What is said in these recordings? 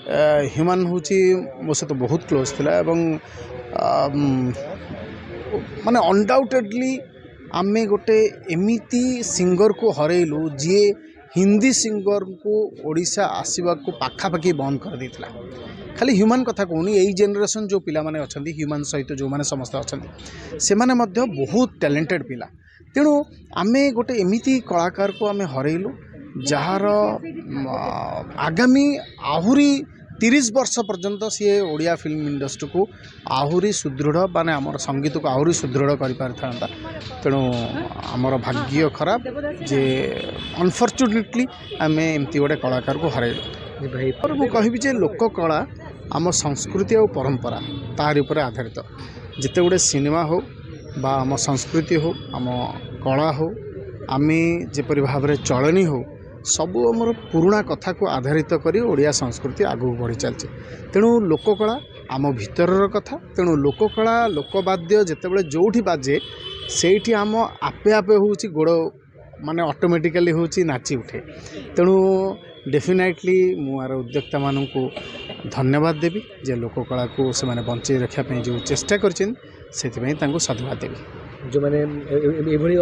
Human हूँ मो सहित बहुत क्लोज थिला एवं माने अनडाउटेडली आमे गोटे एमिती सिंगर को हरेलु जी हिंदी सिंगर को ओडिशा आसवा को पाखापाखि बंद कर देथिला। खाली ह्यूमन कथा कहूनी यही जेनरेशन जो पिला माने अछंती ह्यूमन सहित जो माने समस्त अछंती से माने मध्य बहुत टैलेंटेड पिला। तेणु आमे गोटे एमिती कलाकार को आमे हरेलु जार आगामी आहुरी 30 वर्ष पर्यंत सी ओडिया फिल्म इंडस्ट्री को आहुरी सुदृढ़ माने आमर संगीत को आहुरी सुदृढ़ कर पारता। तेणु आमर भाग्य खराब जे अनफॉर्चुनेटली आम एमती गोटे कलाकार को हरैलु। भाई मुझे कहि लोक कला आम संस्कृति और परंपरा तार उपर आधारित जिते गुड़े सिनेमा हो बा आम संस्कृति हो आम कला हो आमे जेपरि भाव में चलनी हो सबू आमर पुराणा कथा को आधारित करी ओडिया संस्कृति आगू बढ़ी चलती। तेणु लोककला आम भीतर कथा। तेणु लोककला लोकवाद्य जितेबाला जोठी बाजे से आम आपे आपे हूँ गोड़ माने ऑटोमेटिकली हूँ नाची उठे। तेणु डेफिनेटली मुझे उद्योक्ता मानू धन्यवाद देवी जे लोककला को से माने बंचे रखापी जो चेष्टा कर साधुवाद देवी। जो मैंने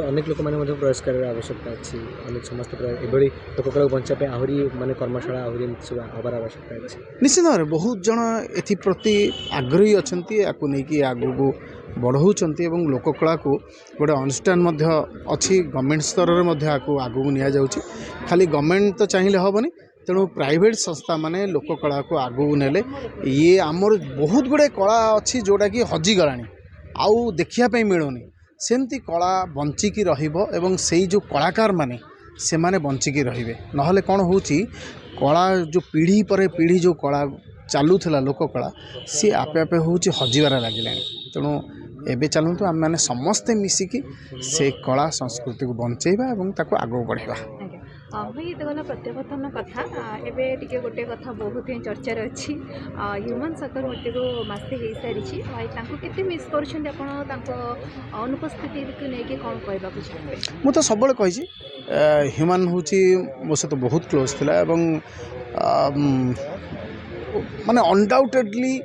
अनेक लोक मैंने प्रयास कर आवश्यकता अच्छी अनेक समस्त लोककला बचापी आहरी माने कर्मशाला आहरी हबार आवश्यकता अच्छी। निश्चित भाव में बहुत जन एप्रति आग्रही अच्छा नहीं आगू को बढ़ाऊँच लोककला को गोटे अनुष्ठान अच्छी गवर्नमेंट स्तर में आगू नि जाऊँगी। खाली गवर्नमेंट तो चाहिए हेनी तेणु प्राइवेट संस्था माने लोककला को आगू नेले ये आमर बहुत गुड़े कला अच्छी जोटा कि हजिगला आउ देखापी मिलूनी सेमती कला बंचिकी रहिबो एवं से जो कलाकार माने से माने बंचिकी रहिबे। नहले कौन होची कला जो पीढ़ी पर पीढ़ी जो कला चालूला लोककला सी आपे आपे होची हजिबार लगिला। तेणु एबे चलतु आम मैंने समस्ते मिसिकी से कला संस्कृति को बंचेबा एवं ताको आगो बढ़ेबा। भाई तो गला प्रत्यावर्तन कथा एवं टे गोटे कथा बहुत ही चर्चार अच्छी ह्यूमन सकर मटे को मसे हो सारी भाई के मिस कर अनुपस्थिति को लेकिन कौन कहवाक चाहिए। मुझे सब कही ह्यूमन हूँ मो सहित बहुत क्लोज थिला एवं माने अनडाउटेडली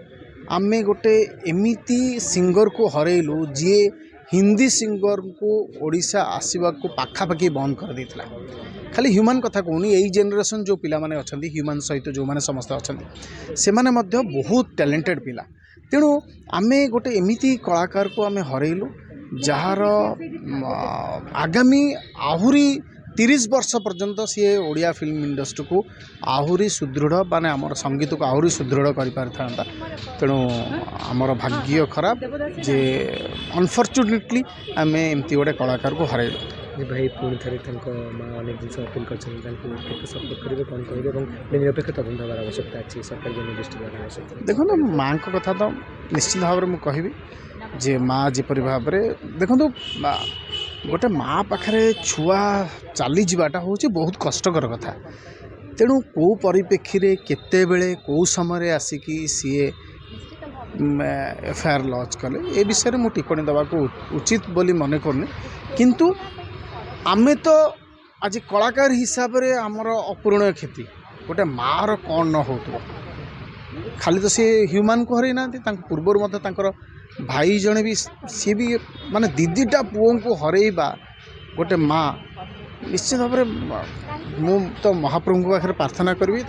आमे गोटे एमिती सिंगर को हरेलु जी हिंदी सिंगर को ओडिशा आसवा को पाखापाखि बंद कर देथिला। खाली ह्यूमन कथा कहूनी यही जेनरेशन जो पिला माने अछंती ह्यूमन सहित जो माने समस्त अछंती से माने मध्य बहुत टैलेंटेड पिला। तेणु आमे गोटे एमिती कलाकार को आमे हरेलु जार आगामी आहुरी 30 वर्ष पर्यंत सी ओडिया फिल्म इंडस्ट्री को आहुरी सुदृढ़ माने आमर संगीत को आहुरी सुदृढ़ कर पारता। तेणु आमर भाग्य खराब जे अनफॉर्चुनेटली आम एमती गोटे कलाकार को हरैलु। भाई पुणी थे माँ अनेक जिन अपील कर सपोर्ट करेंगे कौन करेंगे निरपेक्ष तदंत हमार आवश्यकता अच्छी सरकार जो दृष्टि आवश्यकता। देखो माँ को कथा तो निश्चित भाव में कहि जे माँ जपरी भाव में देखो गोटे माँ पाखे छुआ चली जावाटा हूँ बहुत कष्टकर कथा। तेणु कौ परिप्रेक्षी केते बेले कौ समय आसिकी सी एफआईआर लॉन्च कले ए विषय में टिप्पणी देवा उचित बोली मन करनी। किंतु आमे तो आज कलाकार हिसाब से आमर अपूरणीय क्षति गोटे माँ कौन न हो खाली तो सी ह्यूमन को हरई ना पूर्वर मत भाई जने भी सी भी माने दीदीटा पुओं को हरइबा गोटे माँ निश्चित भाव में मु तो महाप्रभु पाखे प्रार्थना करी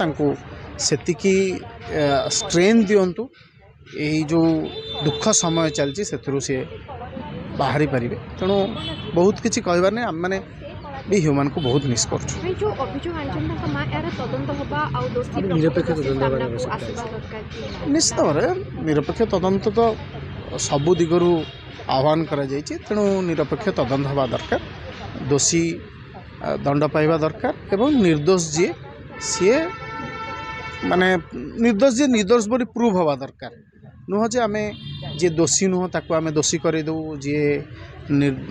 सेतिकी स्ट्रेंथ दिंतु यही जो दुख समय चलती से बाहरी पारे। तेणु बहुत किसी कहबार नहीं आम मैंने भी ह्यूमन को बहुत मिस कर निश्चित भाव में निरपेक्ष तदंत तो सबु दिगरु आह्वान करा जायछि। तेणु निरपेक्ष तदंत हवा दरकार दोषी दंड पाइबा दरकार एवं निर्दोष जी सी माने निर्दोष जी निर्दोष बोली प्रूव हवा दरकार नुह जे आमे जे दोषी नुह ताको आमे दोषी करदेबू जी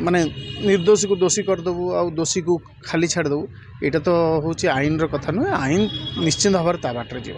माने निर्दोषी को दोषी करदेबू आ दोषी को खाली छाड़देबू। यहाँ तो हूँ आईन कथा नुहे आईन निश्चित भाव ता बाटर जीव।